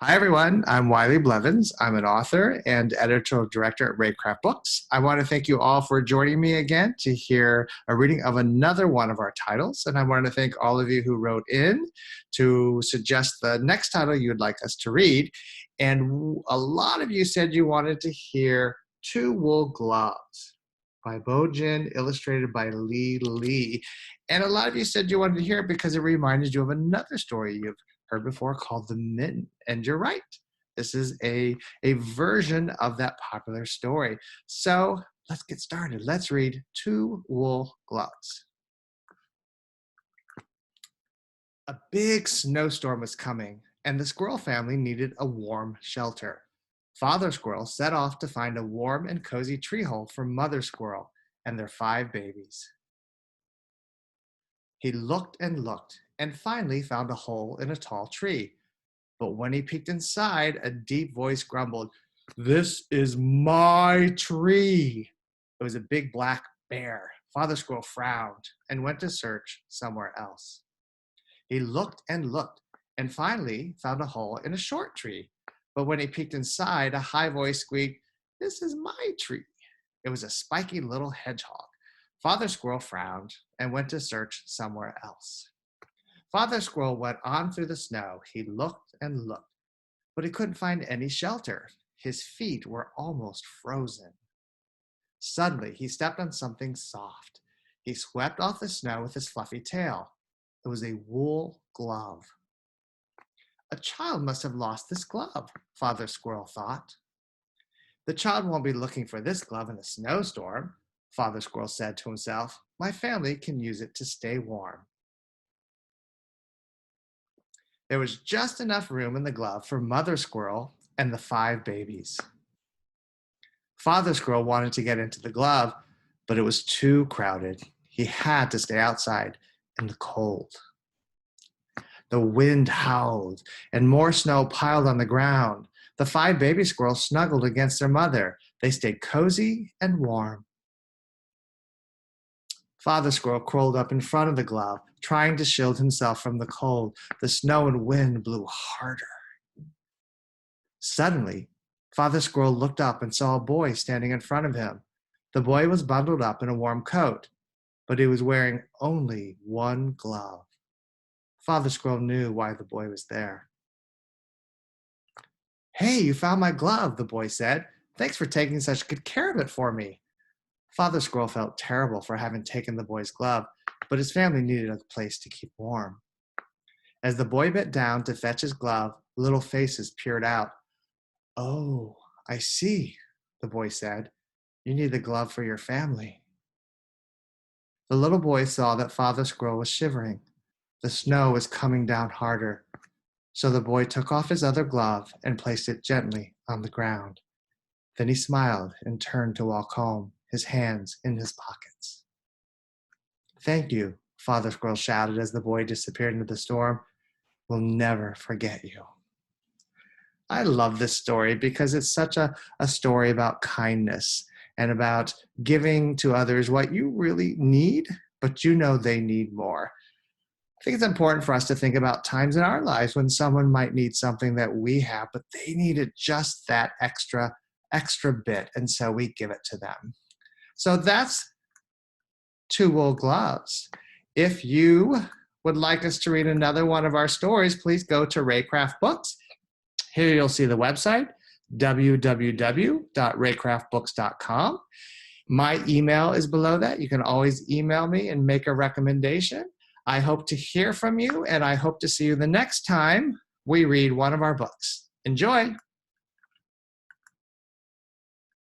Hi, everyone. I'm Wiley Blevins. I'm an author and editorial director at Reycraft Books. I want to thank you all for joining me again to hear a reading of another one of our titles. And I want to thank all of you who wrote in to suggest the next title you'd like us to read. And a lot of you said you wanted to hear Two Wool Gloves by Bo Jin, illustrated by Lee Lee. And a lot of you said you wanted to hear it because it reminded you of another story you've heard before called The Mitten. And you're right. This is a version of that popular story. So let's get started. Let's read Two Wool Gloves. A big snowstorm was coming, and the squirrel family needed a warm shelter. Father Squirrel set off to find a warm and cozy tree hole for Mother Squirrel and their 5 babies. He looked and finally found a hole in a tall tree. But when he peeked inside, a deep voice grumbled, "This is my tree." It was a big black bear. Father Squirrel frowned and went to search somewhere else. He looked and finally found a hole in a short tree. But when he peeked inside, a high voice squeaked, "This is my tree." It was a spiky little hedgehog. Father Squirrel frowned and went to search somewhere else. Father Squirrel went on through the snow. He looked, but he couldn't find any shelter. His feet were almost frozen. Suddenly, he stepped on something soft. He swept off the snow with his fluffy tail. It was a wool glove. A child must have lost this glove, Father Squirrel thought. The child won't be looking for this glove in a snowstorm, Father Squirrel said to himself. My family can use it to stay warm. There was just enough room in the glove for Mother Squirrel and the 5 babies. Father Squirrel wanted to get into the glove, but it was too crowded. He had to stay outside in the cold. The wind howled, and more snow piled on the ground. The 5 baby squirrels snuggled against their mother. They stayed cozy and warm. Father Squirrel crawled up in front of the glove, trying to shield himself from the cold. The snow and wind blew harder. Suddenly, Father Squirrel looked up and saw a boy standing in front of him. The boy was bundled up in a warm coat, but he was wearing only one glove. Father Squirrel knew why the boy was there. "Hey, you found my glove," the boy said. "Thanks for taking such good care of it for me." Father Squirrel felt terrible for having taken the boy's glove, but his family needed a place to keep warm. As the boy bent down to fetch his glove, little faces peered out. "Oh, I see," the boy said. "You need the glove for your family." The little boy saw that Father Squirrel was shivering. The snow was coming down harder. So the boy took off his other glove and placed it gently on the ground. Then he smiled and turned to walk home, his hands in his pockets. "Thank you," Father Squirrel shouted as the boy disappeared into the storm. "We'll never forget you." I love this story because it's such a story about kindness and about giving to others what you really need, but you know they need more. I think it's important for us to think about times in our lives when someone might need something that we have, but they needed just that extra bit, and so we give it to them. So that's Two Wool Gloves. If you would like us to read another one of our stories, please go to Reycraft Books. Here you'll see the website, www.reycraftbooks.com. My email is below that. You can always email me and make a recommendation. I hope to hear from you, and I hope to see you the next time we read one of our books. Enjoy!